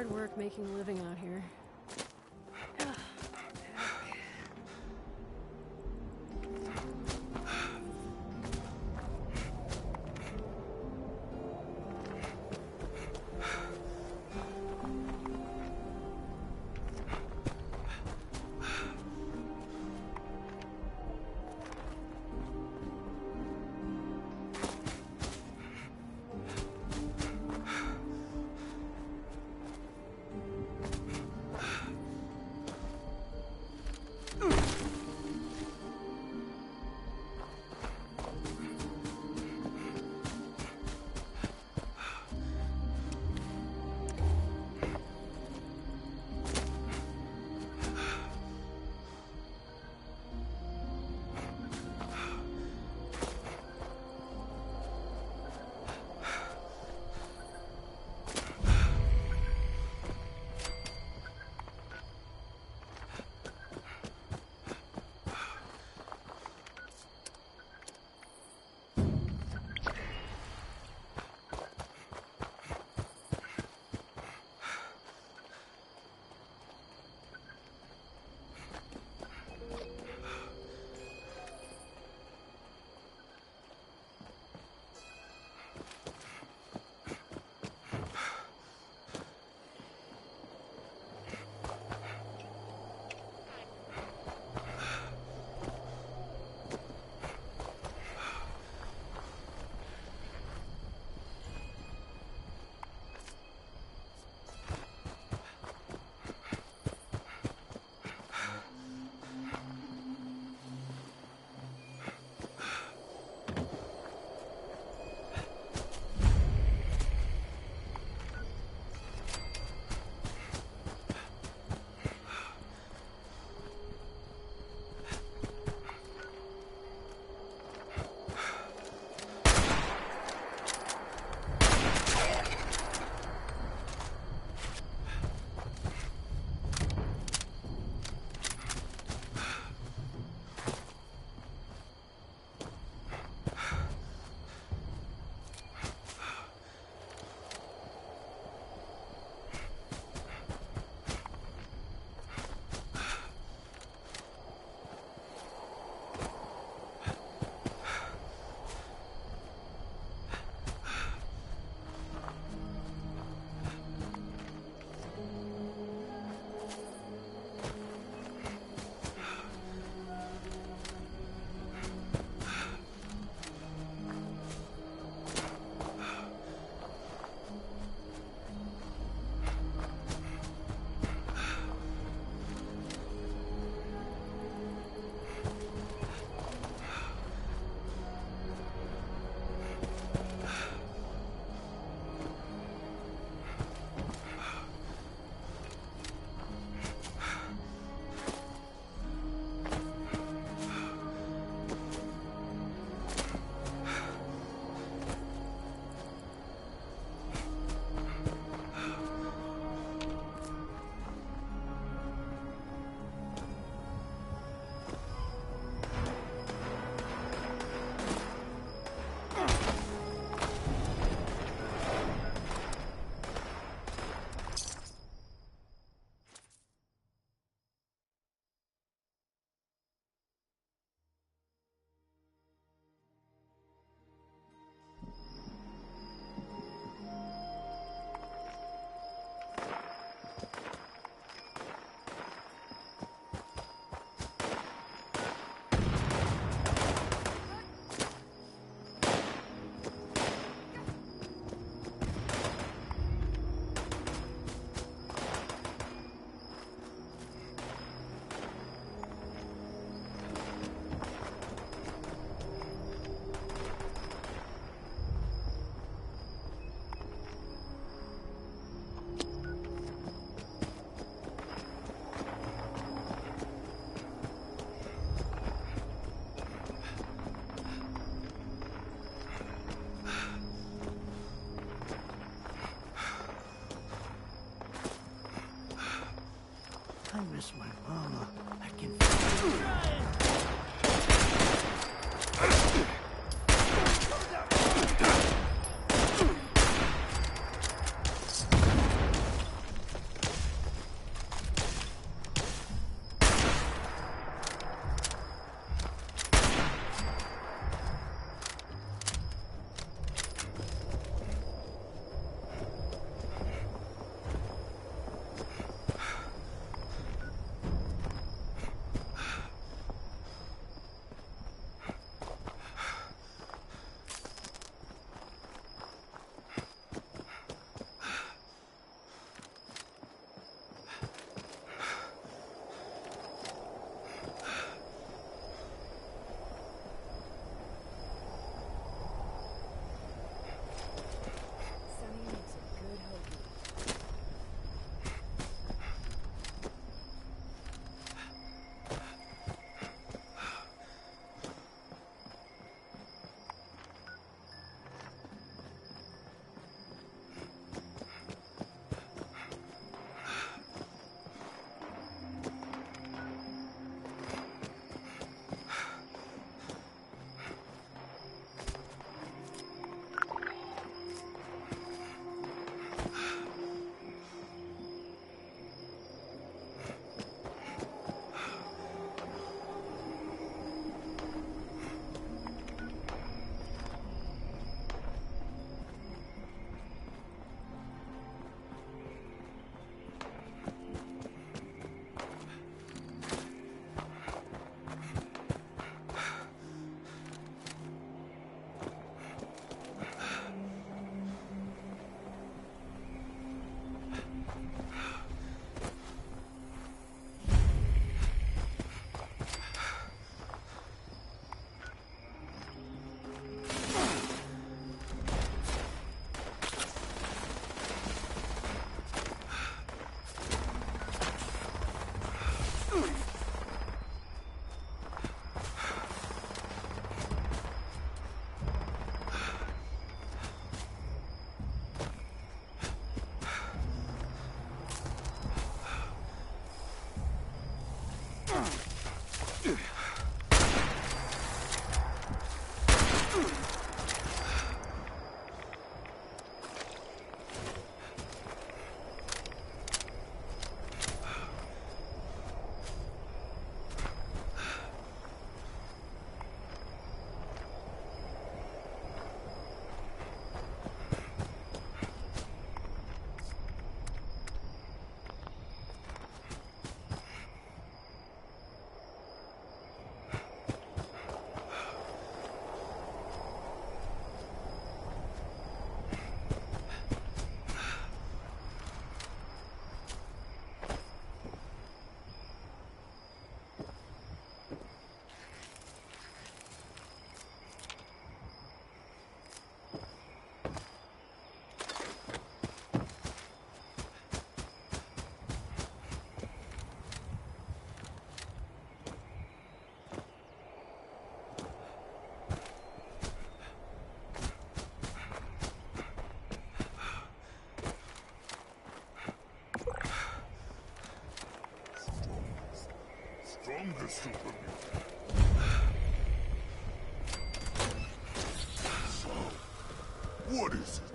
hard work making a living out here. What is it?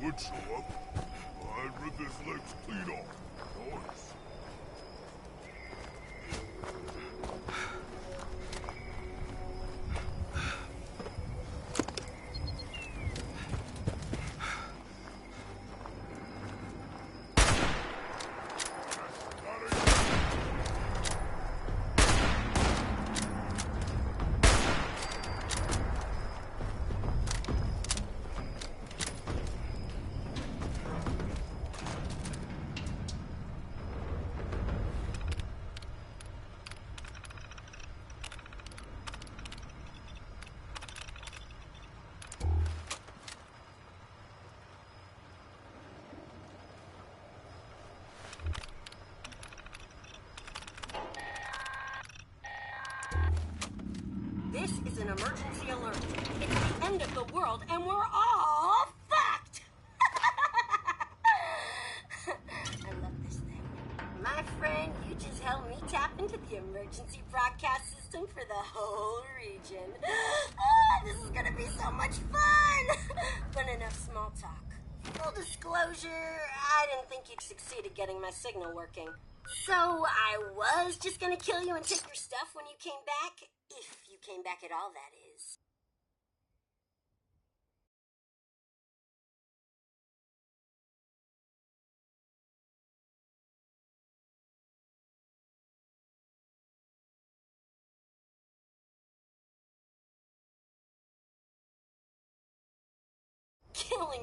Would show up. I'd rip his legs clean off. Noise. This is an emergency alert. It's the end of the world, and we're all fucked! I love this thing. My friend, you just helped me tap into the emergency broadcast system for the whole region. This is gonna be so much fun! But enough small talk. Full disclosure, I didn't think you'd succeed at getting my signal working. So I was just gonna kill you and take your stuff when you came back. If you came back at all, that is.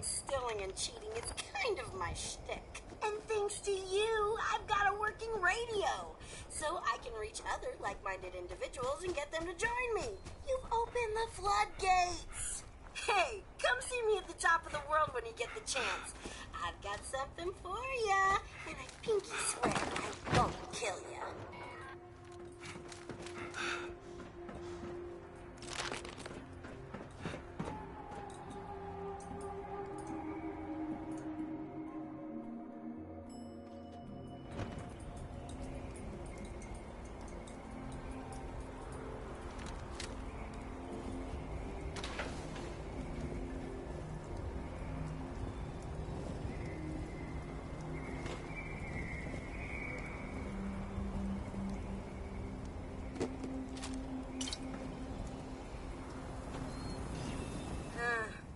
Stealing, and cheating is kind of my shtick. And thanks to you, I've got a working radio. So I can reach other like-minded individuals and get them to join me. You've opened the floodgates. Hey, come see me at the top of the world when you get the chance. I've got something for ya, and I pinky swear I won't kill ya.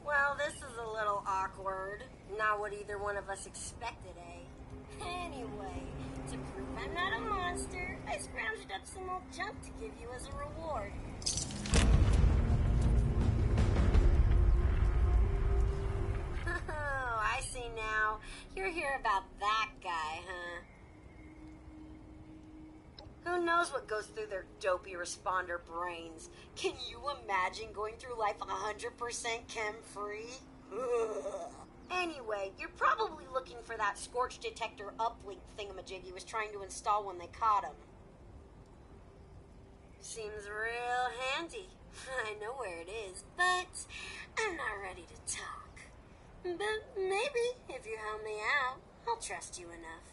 Well, this is a little awkward. Not what either one of us expected, eh? Anyway, to prove I'm not a monster, I scrounged up some old junk to give you as a reward. Oh, I see now. You're here about that guy, huh? Who knows what goes through their dopey responder brains? Can you imagine going through life 100% chem-free? Ugh. Anyway, you're probably looking for that scorch detector uplink thingamajig he was trying to install when they caught him. Seems real handy. I know where it is, but I'm not ready to talk. But maybe, if you help me out, I'll trust you enough.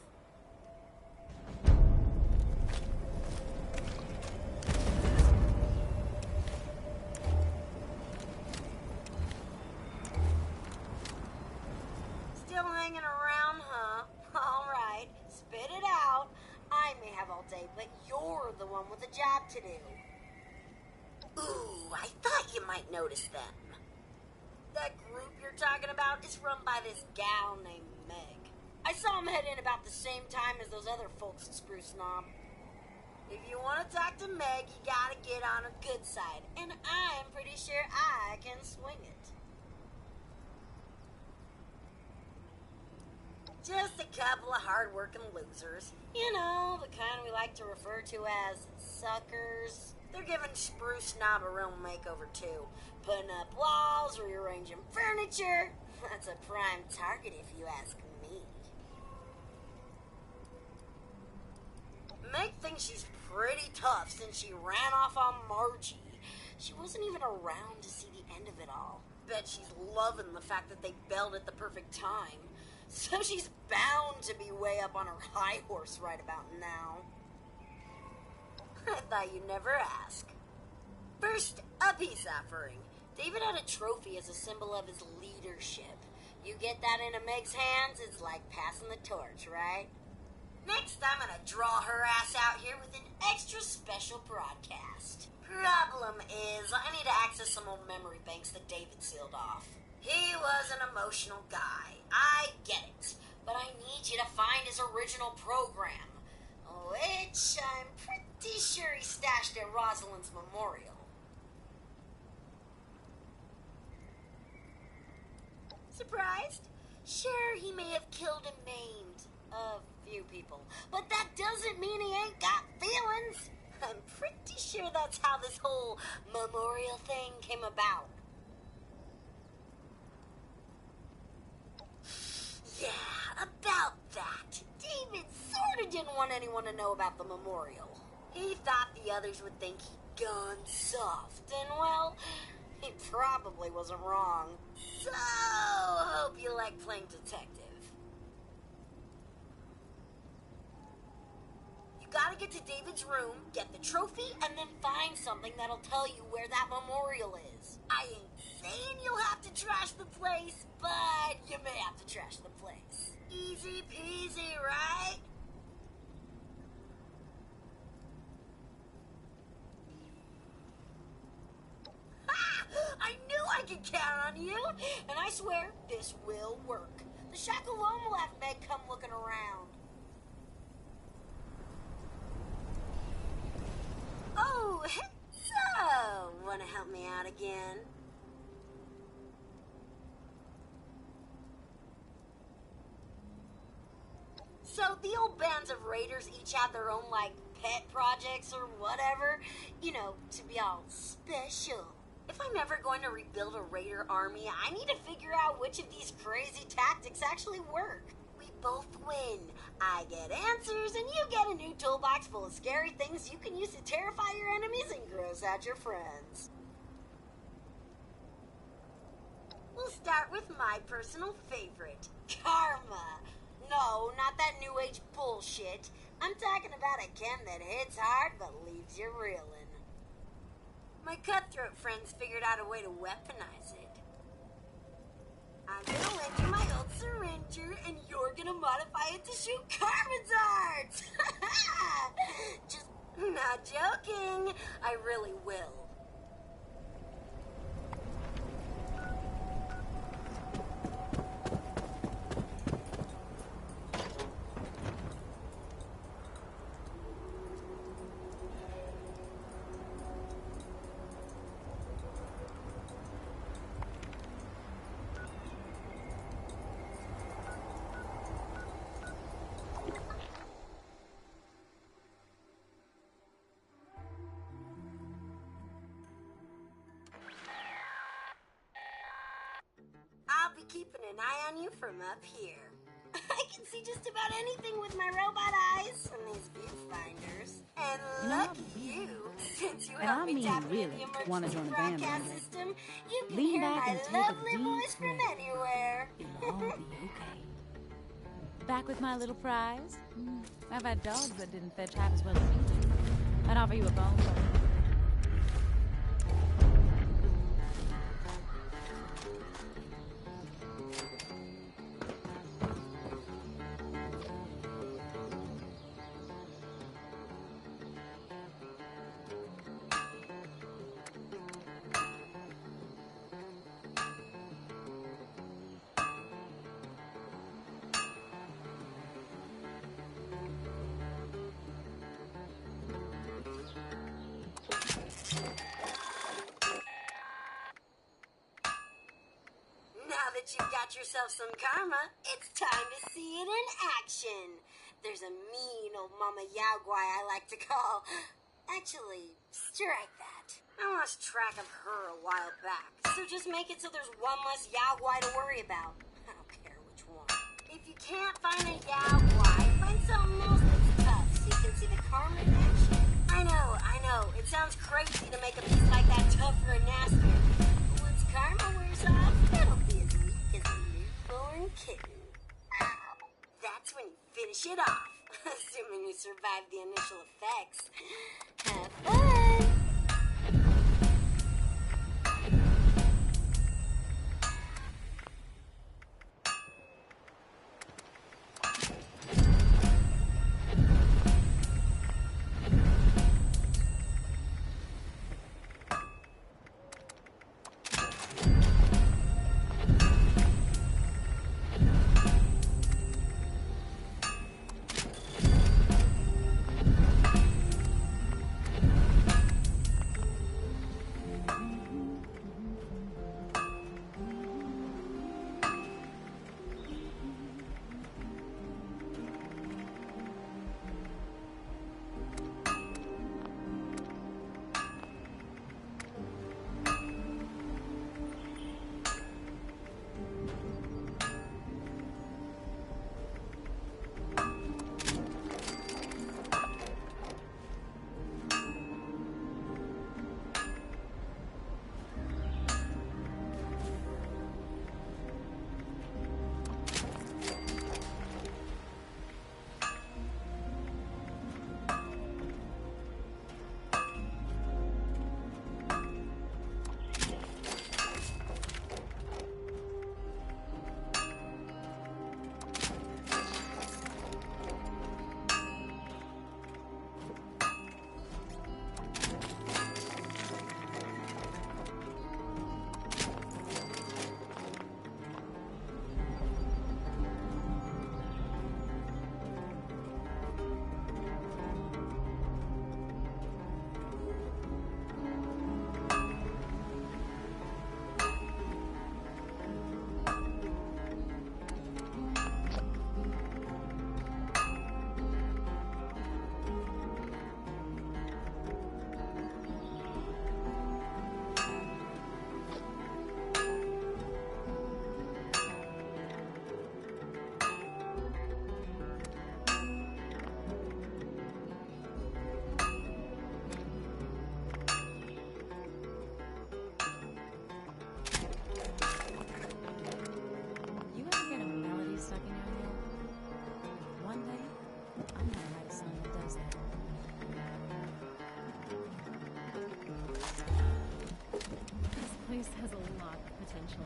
Hanging around, huh? Alright, spit it out. I may have all day, but you're the one with a job to do. Ooh, I thought you might notice them. That group you're talking about is run by this gal named Meg. I saw him head in about the same time as those other folks at Spruce Knob. If you want to talk to Meg, you gotta get on her good side, and I'm pretty sure I can swing it. Just a couple of hard-working losers. You know, the kind we like to refer to as suckers. They're giving Spruce Knob a real makeover, too. Putting up walls, rearranging furniture. That's a prime target, if you ask me. Meg thinks she's pretty tough since she ran off on Margie. She wasn't even around to see the end of it all. Bet she's loving the fact that they bailed at the perfect time. So she's bound to be way up on her high horse right about now. I thought you'd never ask. First, a peace offering. David had a trophy as a symbol of his leadership. You get that into Meg's hands, it's like passing the torch, right? Next, I'm gonna draw her ass out here with an extra special broadcast. Problem is, I need to access some old memory banks that David sealed off. He was an emotional guy. I get it. But I need you to find his original program, which I'm pretty sure he stashed at Rosalind's memorial. Surprised? Sure, he may have killed and maimed a few people, but that doesn't mean he ain't got feelings. I'm pretty sure that's how this whole memorial thing came about. Yeah, about that. David sort of didn't want anyone to know about the memorial. He thought the others would think he'd gone soft, and well, he probably wasn't wrong. So, hope you like playing detective. You gotta get to David's room, get the trophy, and then find something that'll tell you where that memorial is. I ain't saying you'll have to trash the place, but you may have to trash the place. Easy peasy, right? Ha! I knew I could count on you, and I swear this will work. The shack alone will have Meg come looking around. Oh, so, wanna help me out again? bands of raiders each have their own, like, pet projects or whatever. You know, to be all special. If I'm ever going to rebuild a raider army, I need to figure out which of these crazy tactics actually work. We both win. I get answers, and you get a new toolbox full of scary things you can use to terrify your enemies and gross out your friends. We'll start with my personal favorite, karma. No, not that new age bullshit. I'm talking about a chem that hits hard but leaves you reeling. My cutthroat friends figured out a way to weaponize it. I'm gonna lend you my old syringer, and you're gonna modify it to shoot karma darts! Just not joking. I really will. I'll be keeping an eye on you from up here. I can see just about anything with my robot eyes and these viewfinders. And lucky you, since you helped me tap into the emergency broadcast system, you can hear my lovely voice from anywhere. It'll all be okay. Back with my little prize? I've had dogs that didn't fetch half as well as you do. I'd offer you a bone, but... Now that you've got yourself some karma, it's time to see it in action. There's a mean old Mama Yaguai I like to call. Actually, strike that. I lost track of her a while back, so just make it so there's one less Yaguai to worry about. I don't care which one. If you can't find a Yaguai, find something else that's tough so you can see the karma in action. I know, it sounds crazy to make a piece like that tougher and nastier. But once karma wears off, it'll be as weak as a newborn kitten. That's when you finish it off, assuming you survive the initial effects. Have fun! potential.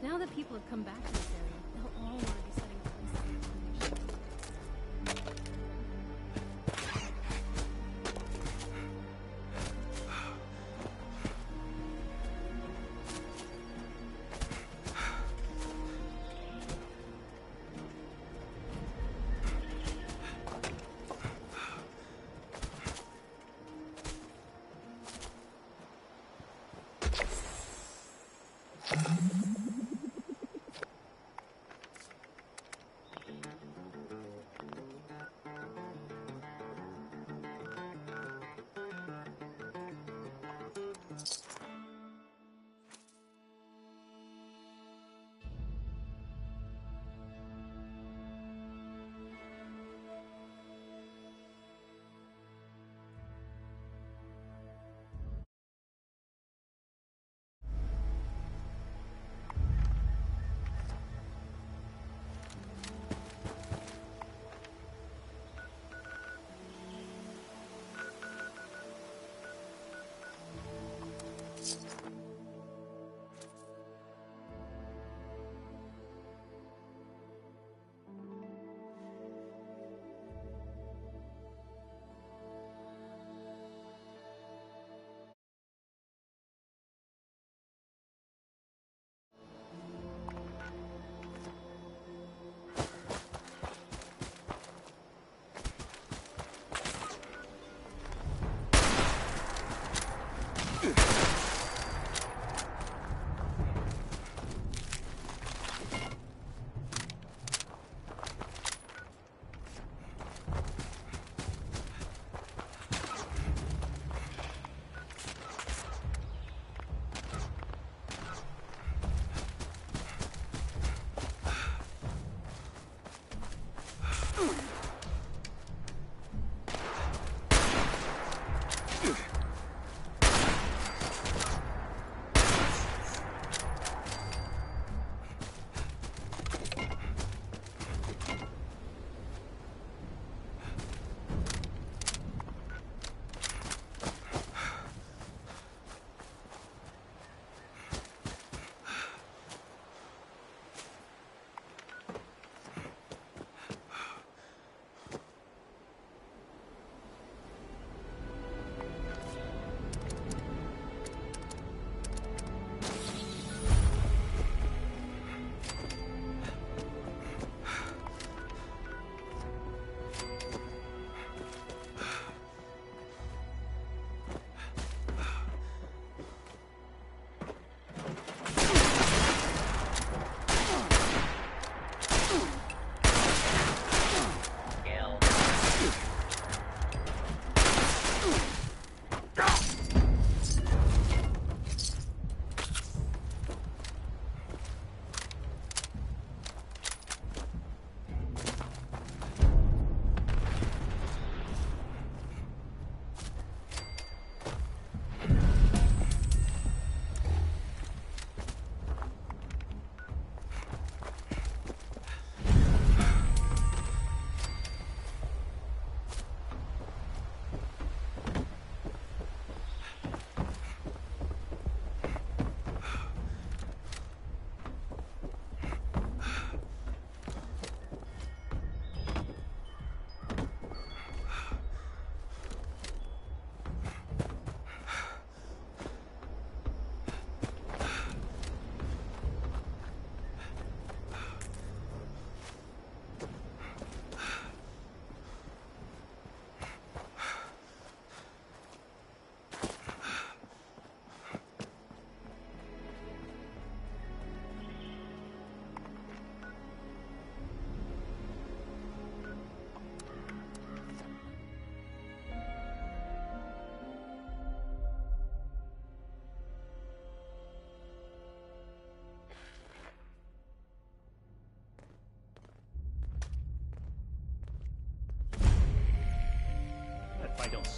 Now that people have come back to this area, they'll all want to be setting up places of accommodation.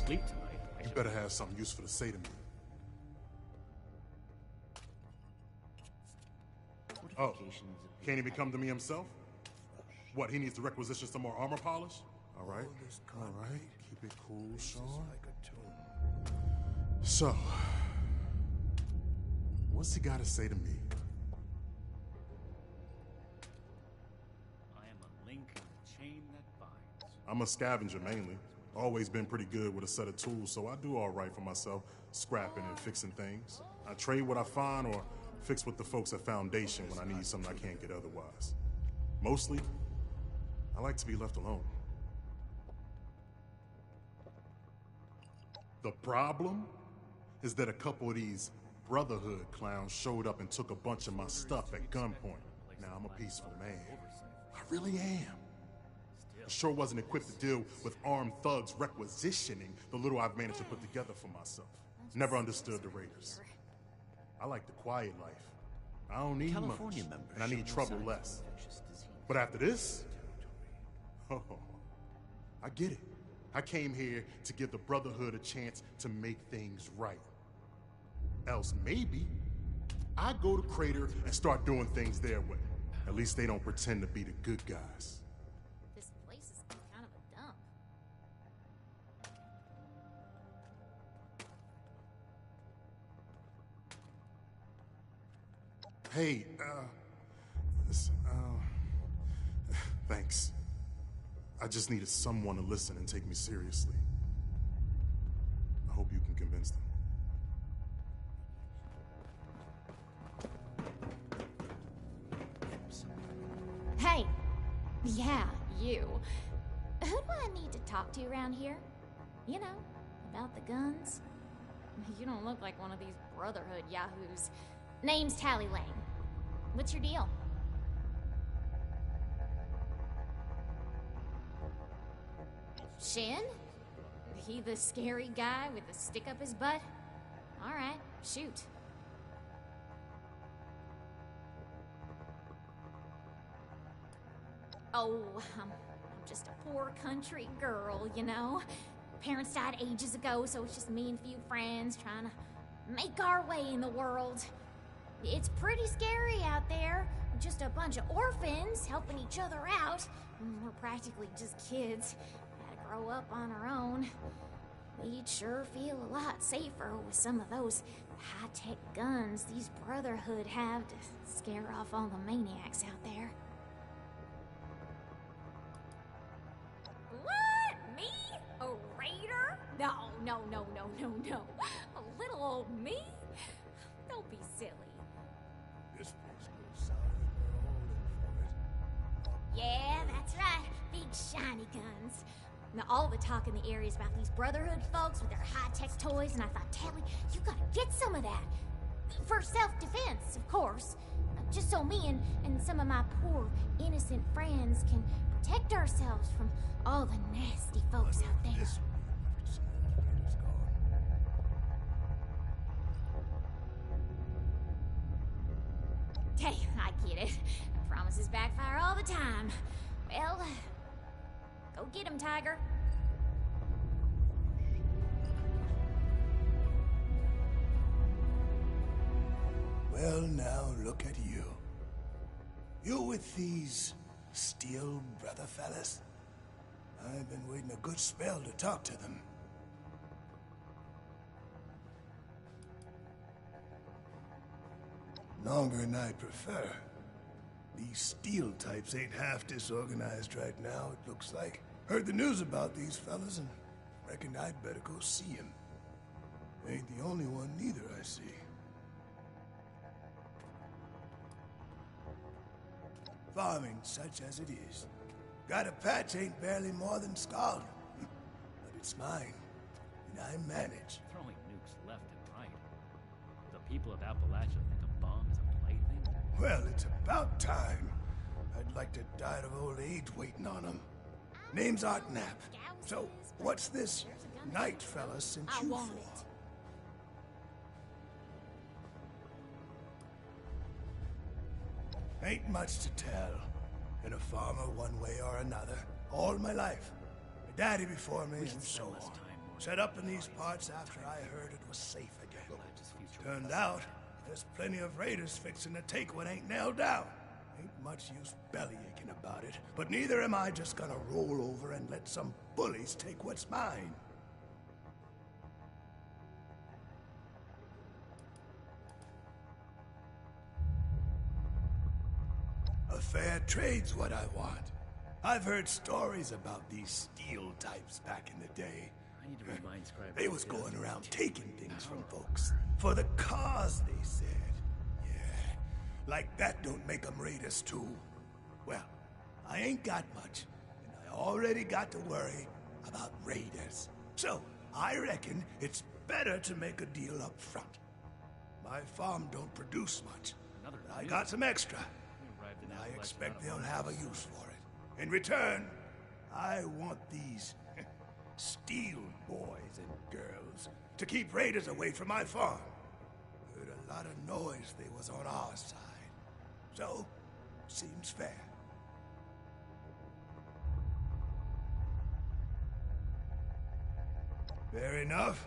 sleep tonight. You better have something useful to say to me. Oh, can't even come to me himself? What, he needs to requisition some more armor polish? All right, keep it cool, Sean. So, what's he got to say to me? I am a link in the chain that binds. I'm a scavenger mainly. Always been pretty good with a set of tools, so I do all right for myself, scrapping and fixing things. I trade what I find or fix with the folks at Foundation when I need something I can't get otherwise. Mostly, I like to be left alone. The problem is that a couple of these Brotherhood clowns showed up and took a bunch of my stuff at gunpoint. Now, I'm a peaceful man. I really am. I sure wasn't equipped to deal with armed thugs requisitioning the little I've managed to put together for myself. Never understood the Raiders. I like the quiet life. I don't need much, and I need trouble less. But after this, oh, I get it. I came here to give the Brotherhood a chance to make things right. Else maybe I go to Crater and start doing things their way. At least they don't pretend to be the good guys. This place is kind of a dump. Hey, thanks. I just needed someone to listen and take me seriously. I hope you can convince them. Hey! Yeah, you. Who do I need to talk to around here? You know, about the guns? You don't look like one of these Brotherhood yahoos. Name's Tally Lane. What's your deal? Shin? He the scary guy with the stick up his butt? Alright, shoot. Oh, I'm just a poor country girl, you know? Parents died ages ago, so it's just me and a few friends trying to make our way in the world. It's pretty scary out there. Just a bunch of orphans helping each other out. We're practically just kids. Had to grow up on our own. We'd sure feel a lot safer with some of those high-tech guns these Brotherhood have to scare off all the maniacs out there. What? Me? A raider? No. A little old me? Don't be silly. This place goes sour and we're all in for it. Yeah, that's right. Big shiny guns. Now, all the talk in the area is about these Brotherhood folks with their high-tech toys, and I thought, Tally, you gotta get some of that. For self-defense, of course. Just so me and some of my poor, innocent friends can protect ourselves from all the nasty folks out there. This after some of the raiders gone. Hey, I get it. Promises backfire all the time. Well, go get him, Tiger. Well, now look at you. You with these steel brother fellas? I've been waiting a good spell to talk to them. Longer than I'd prefer. These steel types ain't half disorganized right now, it looks like. Heard the news about these fellas and reckon I'd better go see 'em. Ain't the only one neither, I see. Farming such as it is. Got a patch ain't barely more than scalding. But it's mine, and I manage. Throwing nukes left and right. The people of Appalachia think a bomb is a plaything. Well, it's about time. I'd like to die of old age waiting on 'em. Name's Art Knapp. So, what's this night fella sent I you want for? it. Ain't much to tell. Been a farmer one way or another, all my life. My daddy before me, We should and so spend less on. time Set up in these parts after I heard it was safe again. Turned out, there's plenty of raiders fixing to take what ain't nailed down. Ain't much use bellyaching about it, but neither am I just gonna roll over and let some bullies take what's mine. A fair trade's what I want. I've heard stories about these steel types back in the day. I need to remind Scribe. They was going around taking things from folks. For the cause, they said. Yeah, like that don't make them raiders too. Well, I ain't got much, and I already got to worry about raiders. So, I reckon it's better to make a deal up front. My farm don't produce much, but I got some extra. I expect they'll have a use for it. In return, I want these steel boys and girls to keep raiders away from my farm. Heard a lot of noise they was on our side. So, seems fair. Fair enough.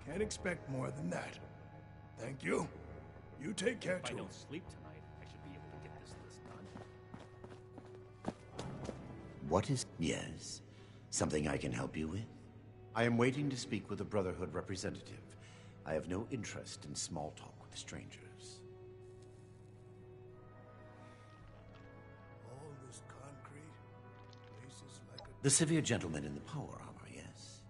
Can't expect more than that. Thank you. You take care If I too. don't sleep tonight, I should be able to get this list done. What is... Yes? Something I can help you with? I am waiting to speak with a Brotherhood representative. I have no interest in small talk with strangers. All this concrete, places like a... The severe gentleman in the power armor, yes?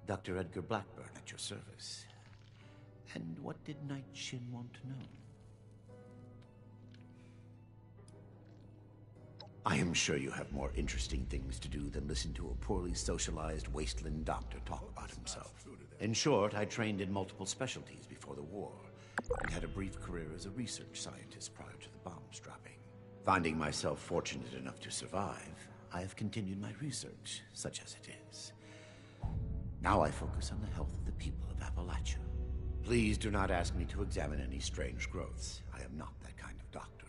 Dr. Edgar Blackburn at your service. And what did Knight Shin want to know? I am sure you have more interesting things to do than listen to a poorly socialized wasteland doctor talk about himself. In short, I trained in multiple specialties before the war, and had a brief career as a research scientist prior to the bombs dropping. Finding myself fortunate enough to survive, I have continued my research, such as it is. Now I focus on the health of the people of Appalachia. Please do not ask me to examine any strange growths. I am not that kind of doctor.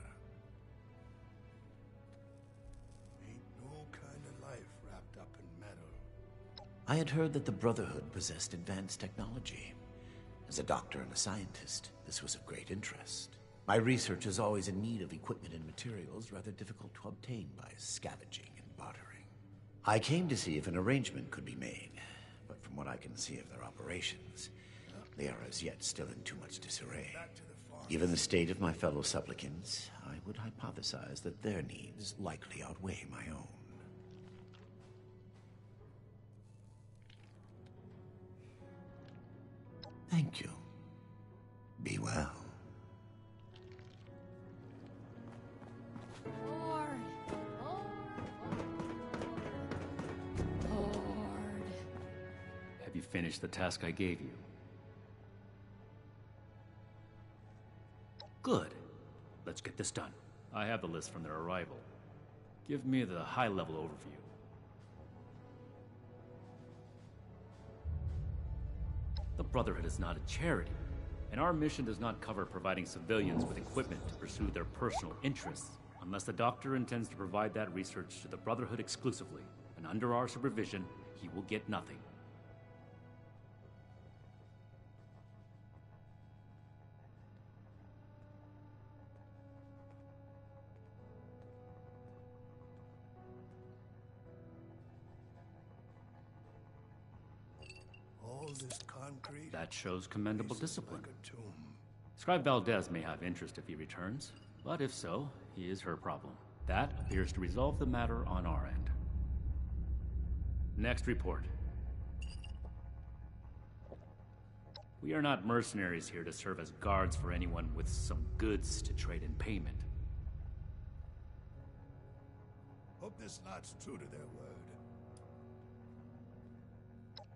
Ain't no kind of life wrapped up in metal. I had heard that the Brotherhood possessed advanced technology. As a doctor and a scientist, this was of great interest. My research is always in need of equipment and materials rather difficult to obtain by scavenging and bartering. I came to see if an arrangement could be made, but from what I can see of their operations, they are as yet still in too much disarray. Given the state of my fellow supplicants, I would hypothesize that their needs likely outweigh my own. Thank you. Be well. Lord. Lord. Have you finished the task I gave you? Good. Let's get this done. I have the list from their arrival. Give me the high-level overview. The Brotherhood is not a charity, and our mission does not cover providing civilians with equipment to pursue their personal interests, unless the Doctor intends to provide that research to the Brotherhood exclusively, and under our supervision, he will get nothing. All this concrete. That shows commendable discipline. Like a tomb. Scribe Valdez may have interest if he returns, but if so, he is her problem. That appears to resolve the matter on our end. Next report. We are not mercenaries here to serve as guards for anyone with some goods to trade in payment. Hope this lot's true to their word.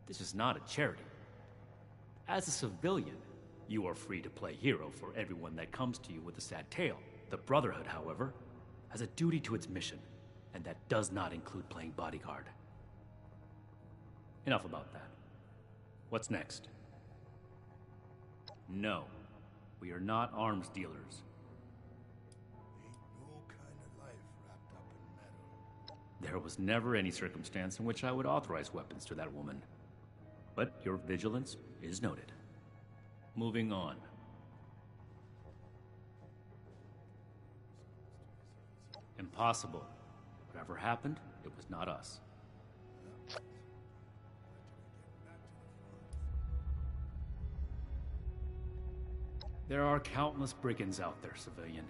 This is not a charity. As a civilian, you are free to play hero for everyone that comes to you with a sad tale. The Brotherhood, however, has a duty to its mission, and that does not include playing bodyguard. Enough about that. What's next? No, we are not arms dealers. Ain't no kind of life wrapped up in metal. There was never any circumstance in which I would authorize weapons to that woman. But your vigilance is noted. Moving on. Impossible. Whatever happened, it was not us. There are countless brigands out there, civilian.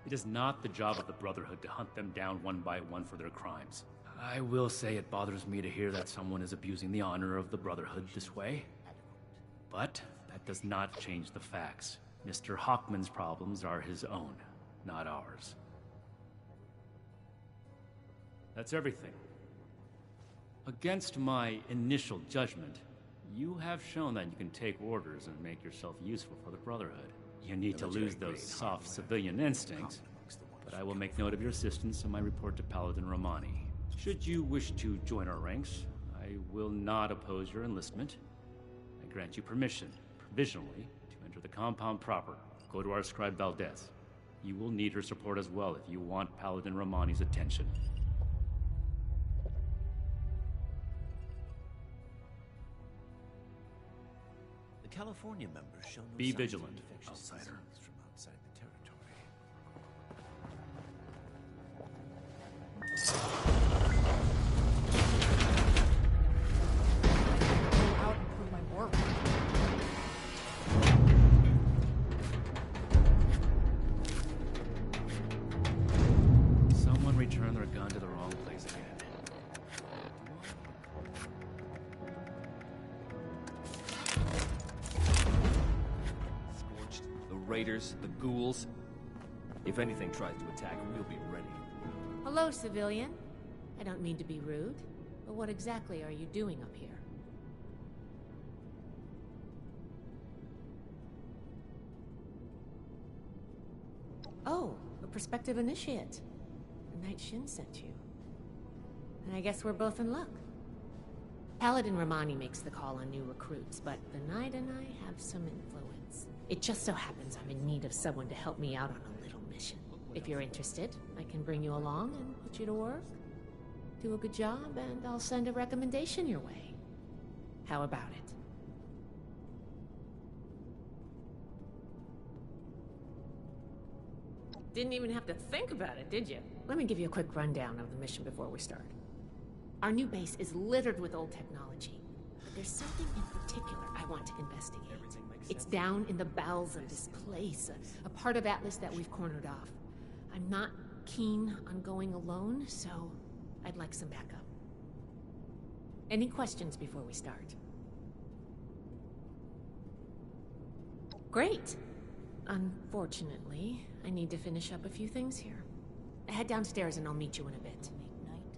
It is not the job of the Brotherhood to hunt them down one by one for their crimes. I will say it bothers me to hear that someone is abusing the honor of the Brotherhood this way. But that does not change the facts. Mr. Hockman's problems are his own, not ours. That's everything. Against my initial judgment, you have shown that you can take orders and make yourself useful for the Brotherhood. You need to lose those soft civilian instincts, but I will make note of your assistance in my report to Paladin Romani. Should you wish to join our ranks, I will not oppose your enlistment. I grant you permission, provisionally, to enter the compound proper. Go to our scribe Valdez. You will need her support as well if you want Paladin Romani's attention. The California members show no Be signs of vigilant, infectious outsider. disease from outside the territory. Go out and prove my work. Someone returned their gun to the wrong place again. Scorched, the raiders, the ghouls. If anything tries to attack, we'll be ready. Hello, civilian. I don't mean to be rude, but what exactly are you doing up here? Oh, a prospective initiate. The Knight Shin sent you. And I guess we're both in luck. Paladin Romani makes the call on new recruits, but the Knight and I have some influence. It just so happens I'm in need of someone to help me out on a little mission. If you're interested, I can bring you along and put you to work. Do a good job, and I'll send a recommendation your way. How about it? Didn't even have to think about it, did you? Let me give you a quick rundown of the mission before we start. Our new base is littered with old technology, but there's something in particular I want to investigate. It's down in the bowels of this place, a part of Atlas that we've cornered off. I'm not keen on going alone, so I'd like some backup. Any questions before we start? Great! Unfortunately, I need to finish up a few things here. Head downstairs and I'll meet you in a bit. Make night,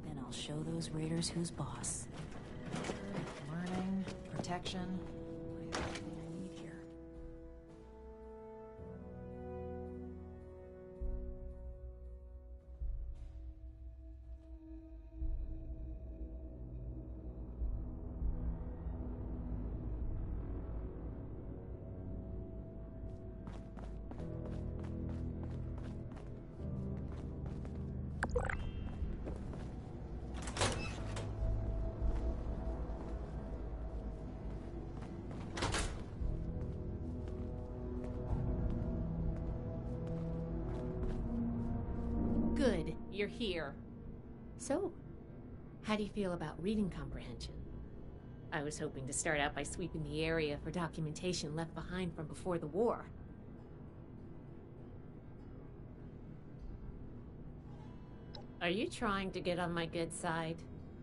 then I'll show those raiders who's boss. Learning, protection. I have everything I need here. Good, you're here. So, how do you feel about reading comprehension? I was hoping to start out by sweeping the area for documentation left behind from before the war. Are you trying to get on my good side?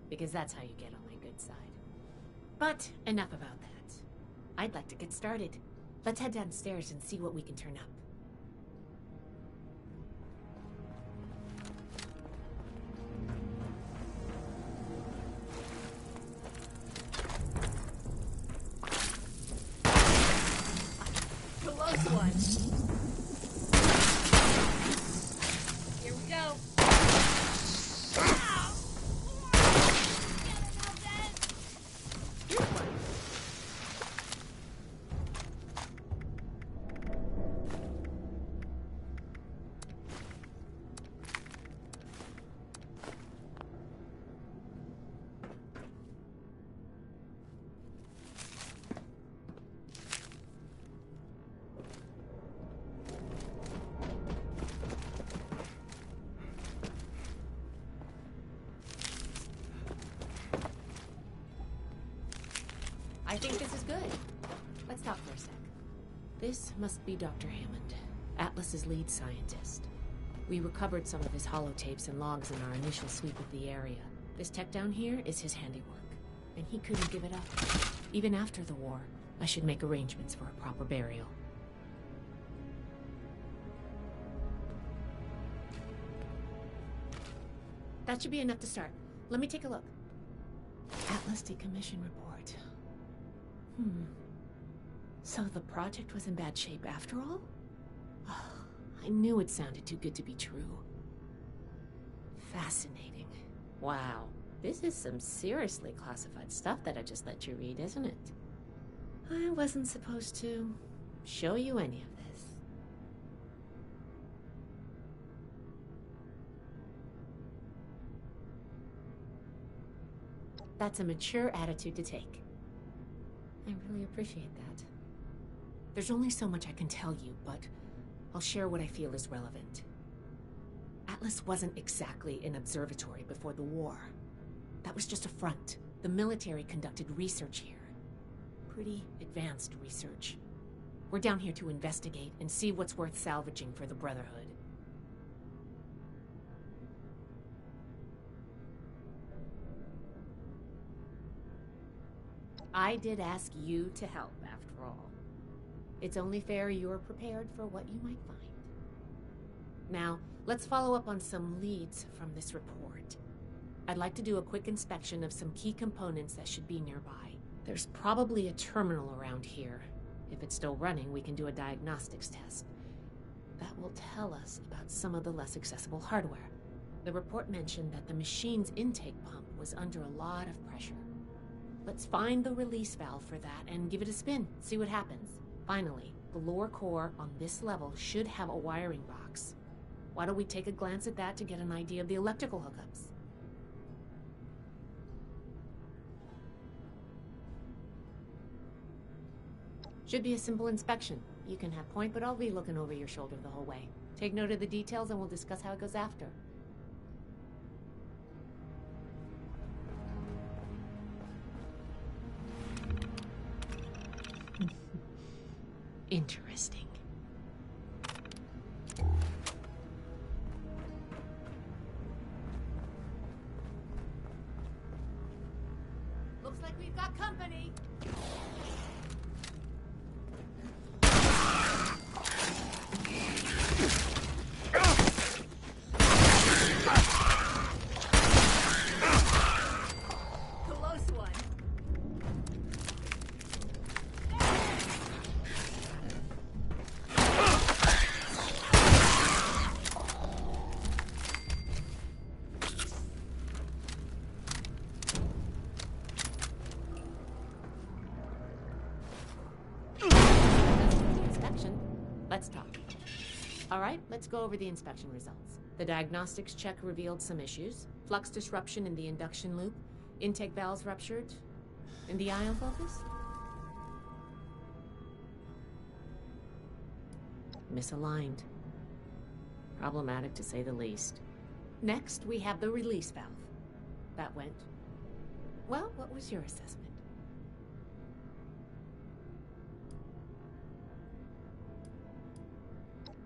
Because that's how you get on my good side. But enough about that. I'd like to get started. Let's head downstairs and see what we can turn up. Close one. Here we go. think this is good. Let's talk for a sec. This must be Dr. Hammond, Atlas's lead scientist. We recovered some of his holotapes and logs in our initial sweep of the area. This tech down here is his handiwork, and he couldn't give it up. Even after the war, I should make arrangements for a proper burial. That should be enough to start. Let me take a look. Atlas decommission report. So the project was in bad shape after all? Oh, I knew it sounded too good to be true. Fascinating. Wow. This is some seriously classified stuff that I just let you read, isn't it? I wasn't supposed to show you any of this. That's a mature attitude to take. I really appreciate that. There's only so much I can tell you, but I'll share what I feel is relevant. Atlas wasn't exactly an observatory before the war. That was just a front. The military conducted research here. Pretty advanced research. We're down here to investigate and see what's worth salvaging for the Brotherhood. I did ask you to help, after all. It's only fair you're prepared for what you might find. Now, let's follow up on some leads from this report. I'd like to do a quick inspection of some key components that should be nearby. There's probably a terminal around here. If it's still running, we can do a diagnostics test. That will tell us about some of the less accessible hardware. The report mentioned that the machine's intake pump was under a lot of pressure. Let's find the release valve for that and give it a spin, see what happens. Finally, the lower core on this level should have a wiring box. Why don't we take a glance at that to get an idea of the electrical hookups? Should be a simple inspection. You can have point, but I'll be looking over your shoulder the whole way. Take note of the details and we'll discuss how it goes after. Interesting. Looks like we've got company. Close one. Let's talk. All right, let's go over the inspection results. The diagnostics check revealed some issues. Flux disruption in the induction loop, intake valves ruptured, and the ion focus? Misaligned. Problematic to say the least. Next, we have the release valve. That went. Well, what was your assessment?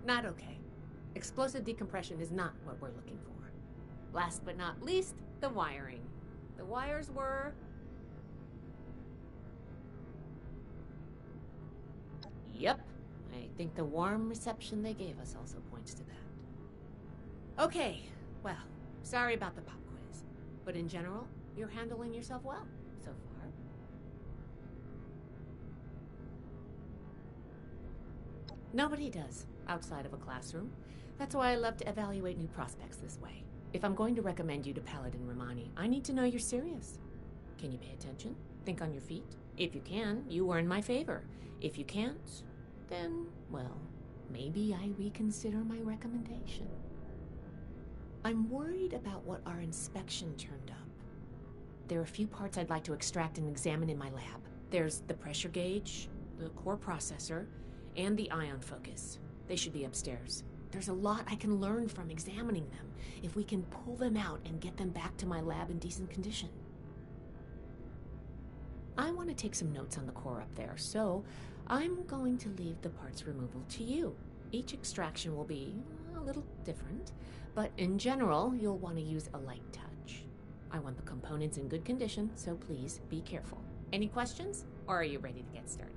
Not okay. Explosive decompression is not what we're looking for. Last but not least, the wiring. The wires were... Yep. I think the warm reception they gave us also points to that. Okay, well, sorry about the pop quiz. But in general, you're handling yourself well so far. Nobody does. Outside of a classroom. That's why I love to evaluate new prospects this way. If I'm going to recommend you to Paladin Romani, I need to know you're serious. Can you pay attention? Think on your feet? If you can, you earn my favor. If you can't, then, well, maybe I reconsider my recommendation. I'm worried about what our inspection turned up. There are a few parts I'd like to extract and examine in my lab. There's the pressure gauge, the core processor, and the ion focus. They should be upstairs. There's a lot I can learn from examining them if we can pull them out and get them back to my lab in decent condition. I want to take some notes on the core up there, so I'm going to leave the parts removal to you. Each extraction will be a little different, but in general, you'll want to use a light touch. I want the components in good condition, so please be careful. Any questions, or are you ready to get started?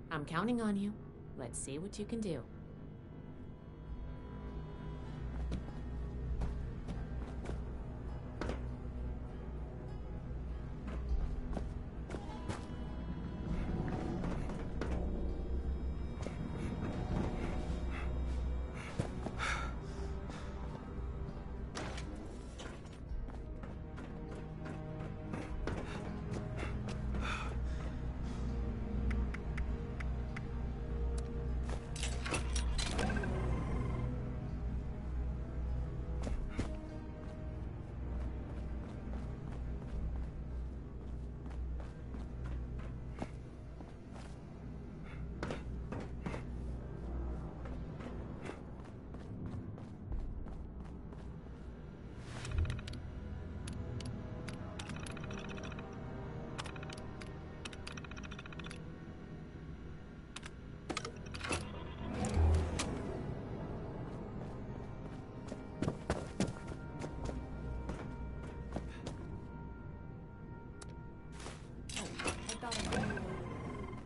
I'm counting on you. Let's see what you can do.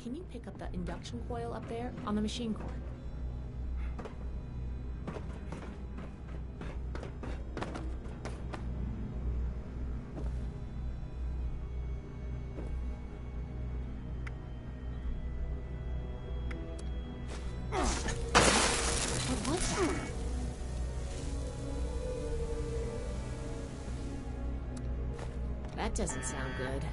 Can you pick up the induction coil up there on the machine core? What was that? That doesn't sound good.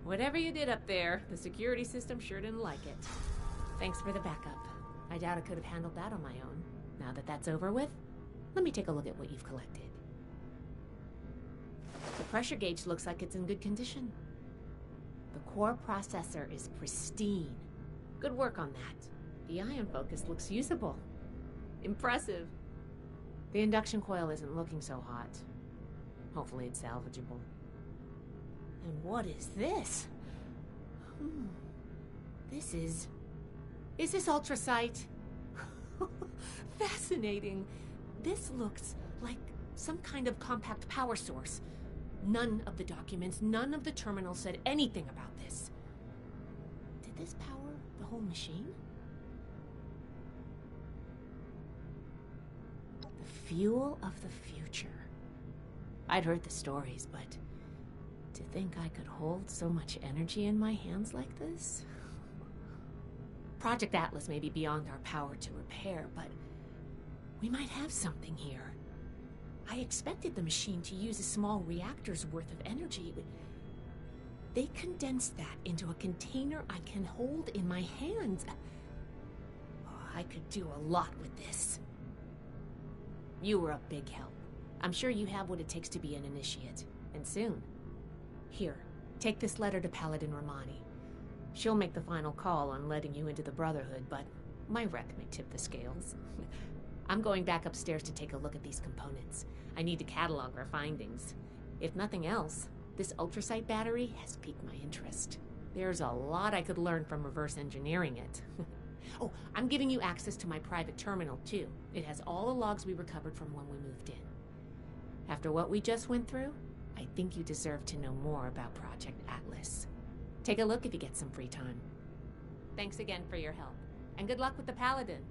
Whatever you did up there, the security system sure didn't like it. Thanks for the backup. I doubt I could have handled that on my own. Now that that's over with, let me take a look at what you've collected. The pressure gauge looks like it's in good condition. The core processor is pristine. Good work on that. The ion focus looks usable. Impressive. The induction coil isn't looking so hot. Hopefully it's salvageable. And what is this? This is... Is this ultrasight? Fascinating. This looks like some kind of compact power source. None of the documents, none of the terminals said anything about this. Did this power the whole machine? The fuel of the future. I'd heard the stories, but To think I could hold so much energy in my hands like this? Project Atlas may be beyond our power to repair, but we might have something here. I expected the machine to use a small reactor's worth of energy, but they condensed that into a container I can hold in my hands. Oh, I could do a lot with this. You were a big help. I'm sure you have what it takes to be an initiate, and soon. Here, take this letter to Paladin Romani. She'll make the final call on letting you into the Brotherhood, but my wreck may tip the scales. I'm going back upstairs to take a look at these components. I need to catalog our findings. If nothing else, this ultrasight battery has piqued my interest. There's a lot I could learn from reverse engineering it. Oh, I'm giving you access to my private terminal, too. It has all the logs we recovered from when we moved in. After what we just went through, I think you deserve to know more about Project Atlas. Take a look if you get some free time. Thanks again for your help, and good luck with the Paladin.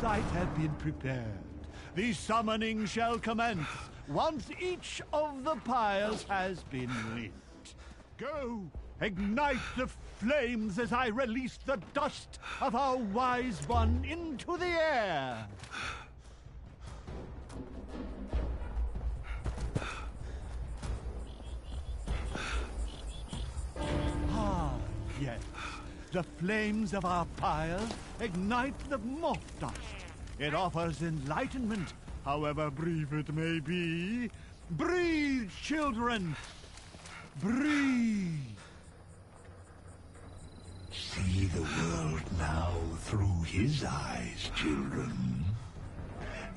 Site have been prepared. The summoning shall commence once each of the pyres has been lit. Go, ignite the flames as I release the dust of our wise one into the air. Ah, yes. The flames of our pyres ignite the moth dust. It offers enlightenment, however brief it may be. Breathe, children! Breathe! See the world now through his eyes, children.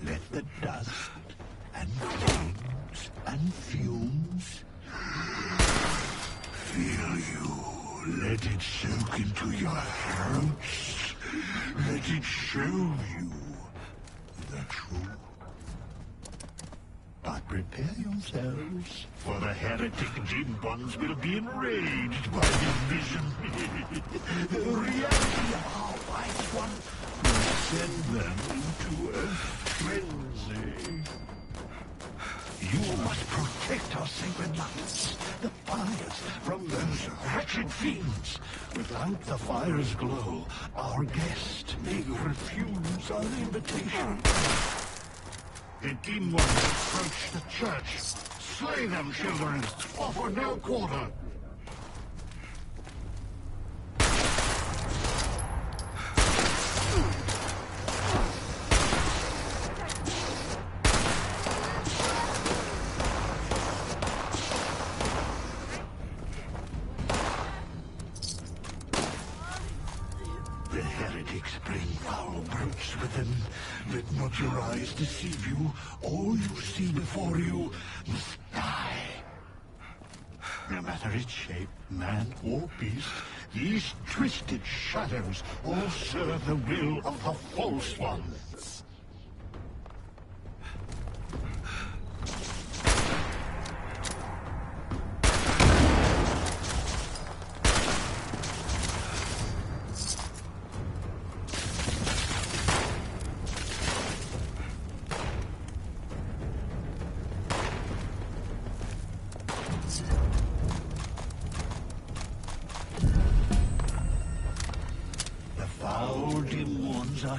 Let the dust and flames and fumes fill you. Let it soak into your throats. Let it show you the truth. But prepare yourselves, for the heretic Jinn ones will be enraged by this vision. The reality of our wise one will send them into a frenzy. You must protect our sacred lights, the fires, from those wretched fiends. Without the fire's glow, our guest may refuse our invitation. The demon ones approach the church. Slay them, children. Offer no quarter. Let not your eyes deceive you. All you see before you must die. No matter its shape, man or beast, these twisted shadows all serve the will of the false ones.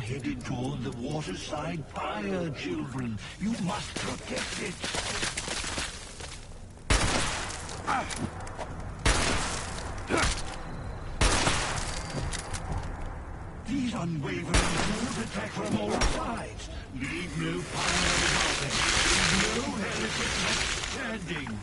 headed toward the waterside pyre, children. You must protect it. These unwavering fools attack from all sides. Leave no pyre without them. Leave no heretic left standing.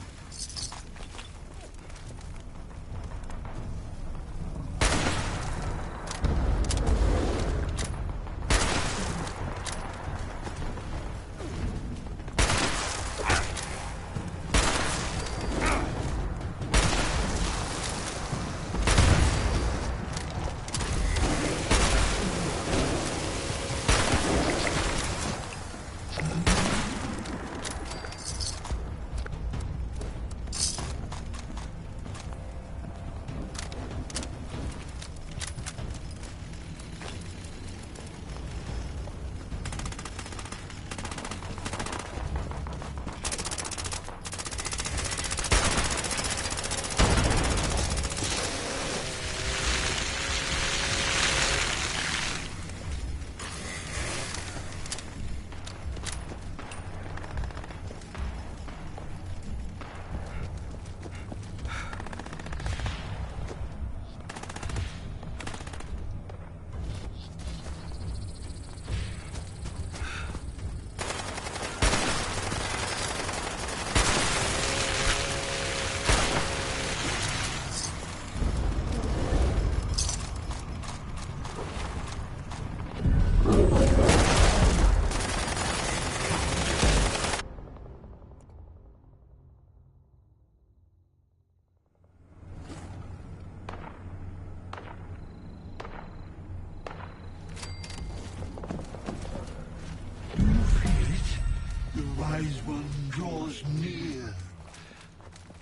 Wise one draws near.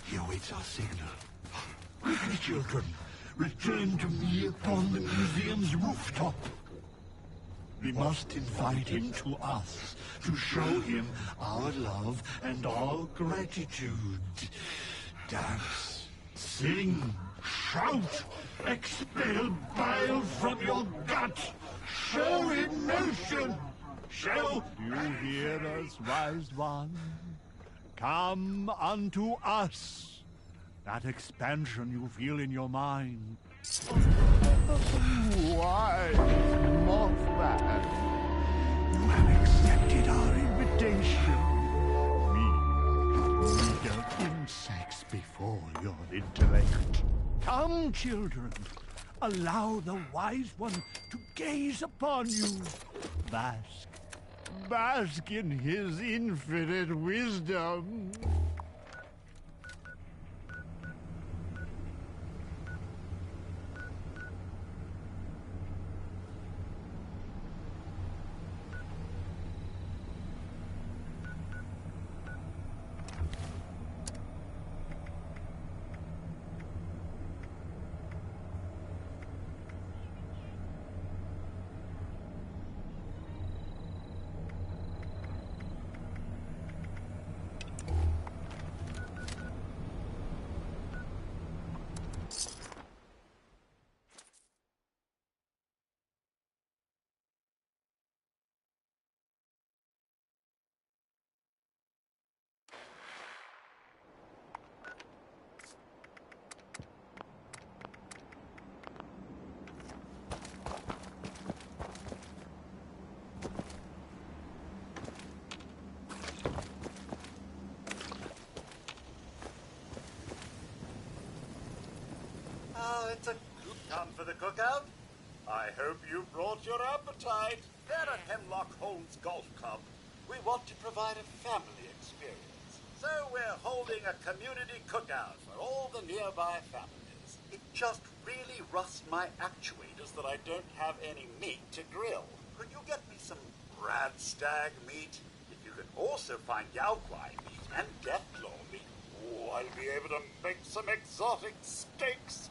He awaits our signal. Quickly, children, return to me upon the museum's rooftop. We must invite him to us to show him our love and our gratitude. Dance, sing, shout, expel bile from your gut. Show emotion. Show. You hear us, wise one? Come unto us. That expansion you feel in your mind. Wise Mothman, you have accepted our invitation. We meager insects before your intellect. Come, children. Allow the wise one to gaze upon you. Bask in his infinite wisdom. It's a good time for the cookout. I hope you brought your appetite. Here at Hemlock Holmes Golf Club, we want to provide a family experience. So we're holding a community cookout for all the nearby families. It just really rusts my actuators that I don't have any meat to grill. Could you get me some rad stag meat? If you can also find Yao Guai meat and deathclaw meat, I'll be able to make some exotic steaks.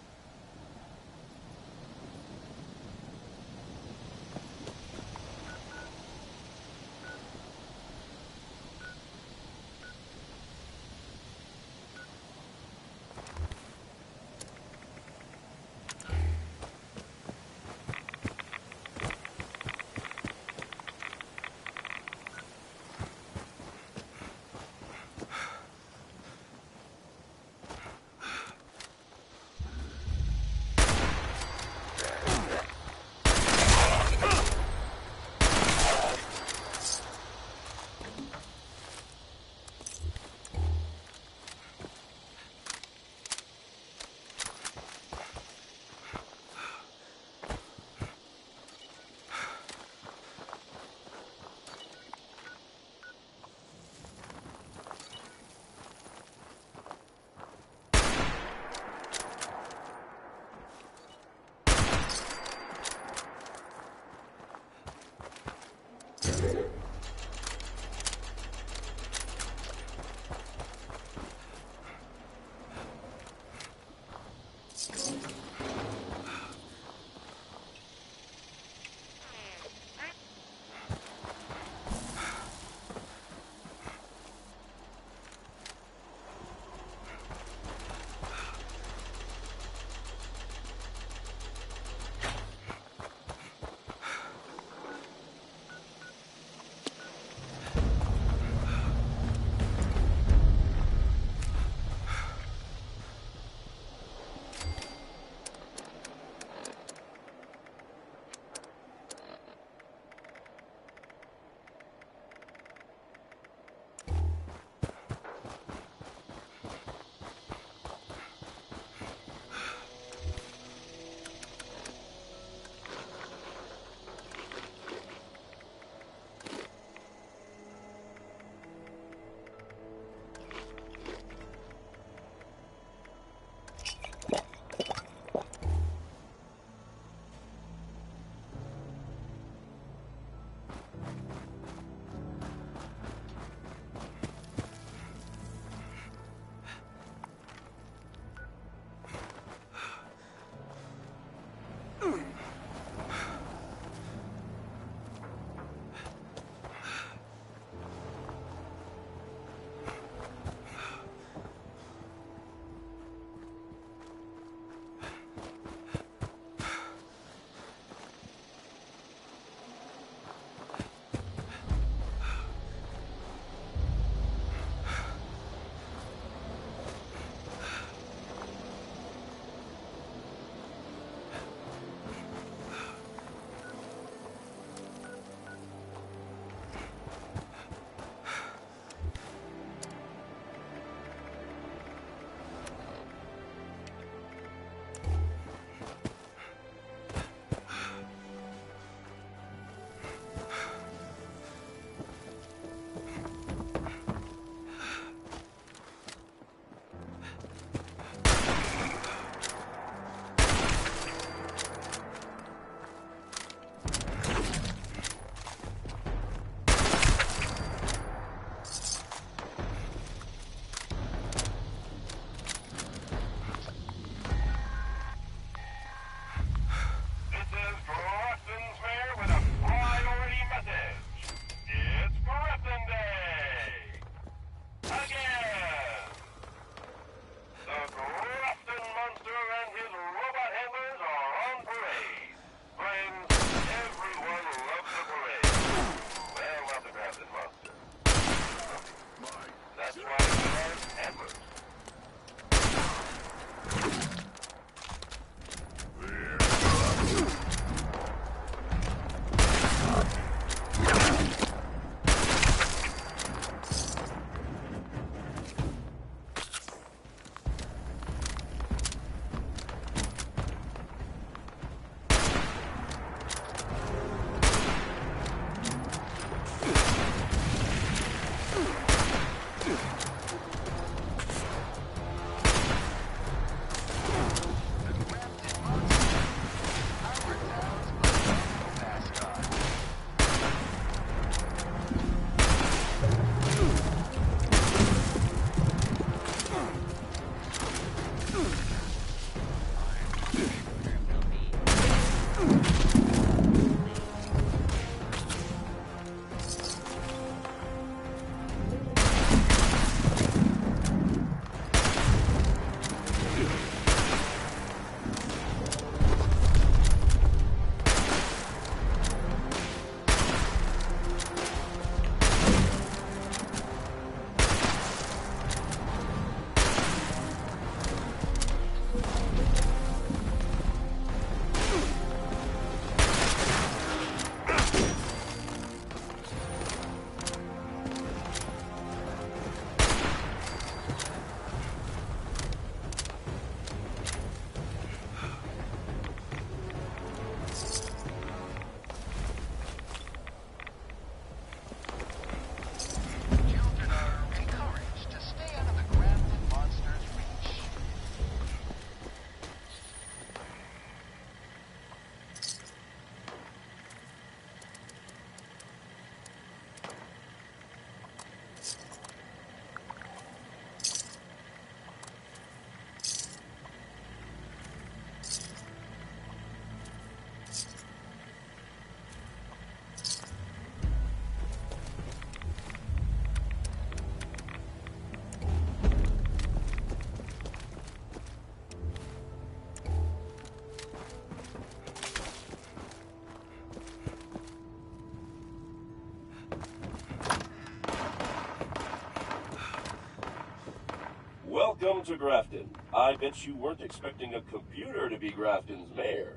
Welcome to Grafton. I bet you weren't expecting a computer to be Grafton's mayor.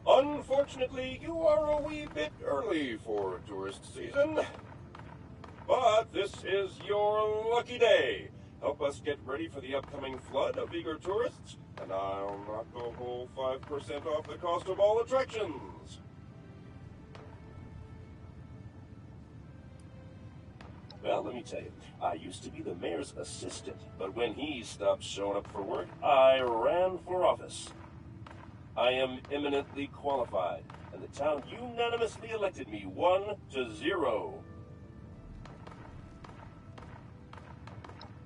Unfortunately, you are a wee bit early for tourist season. But this is your lucky day. Help us get ready for the upcoming flood of eager tourists, and I'll knock the whole 5% off the cost of all attractions. Well, let me tell you, I used to be the mayor's assistant, but when he stopped showing up for work, I ran for office. I am eminently qualified, and the town unanimously elected me 1-0.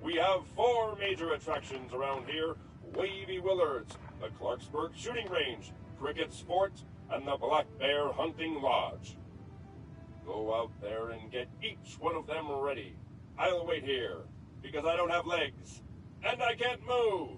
We have 4 major attractions around here: Wavy Willards, the Clarksburg Shooting Range, Cricket Sport, and the Black Bear Hunting Lodge. Go out there and get each one of them ready. I'll wait here, because I don't have legs, and I can't move.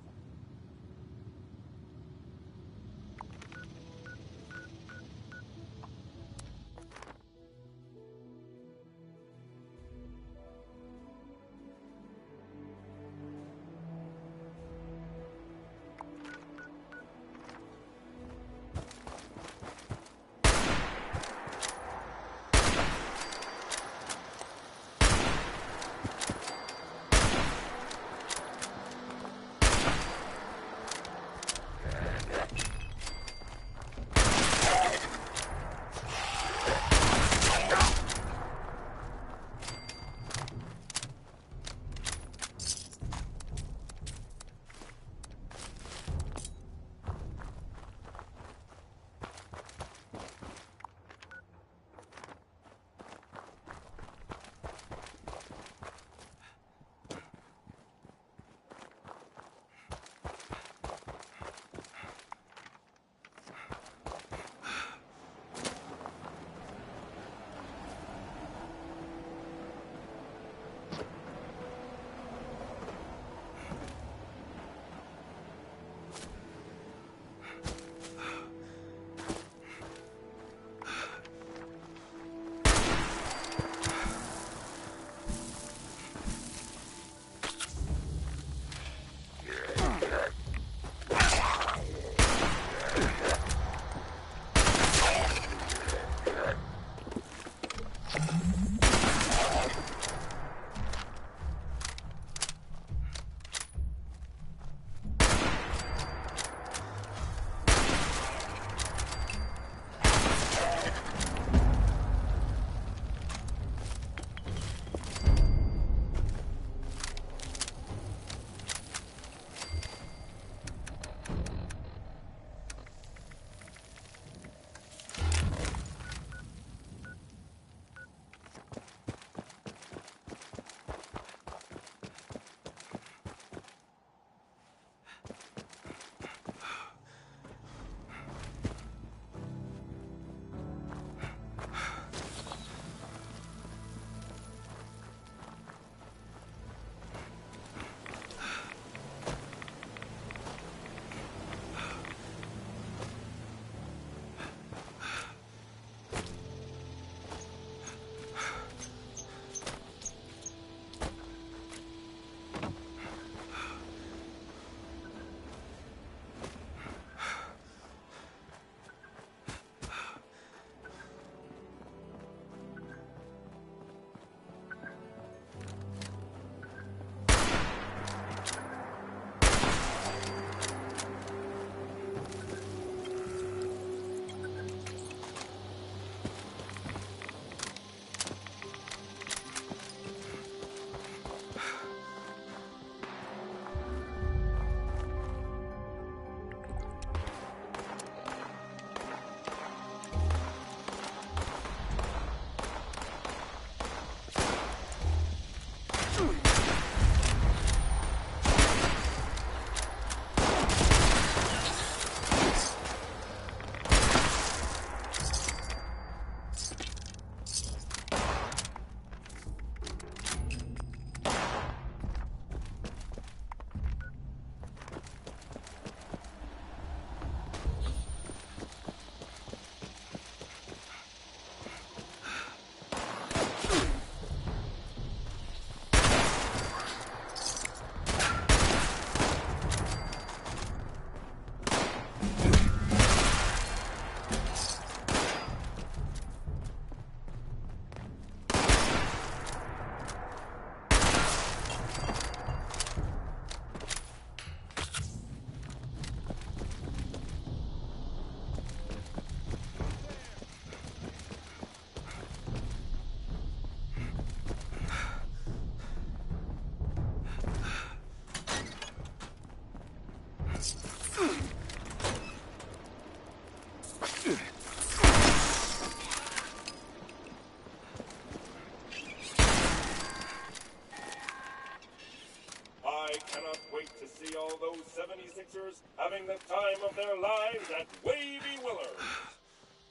all those 76ers having the time of their lives at Wavy Willard.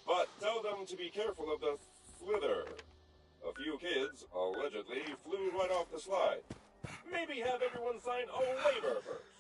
But tell them to be careful of the slither. A few kids, allegedly, flew right off the slide. Maybe have everyone sign a waiver first.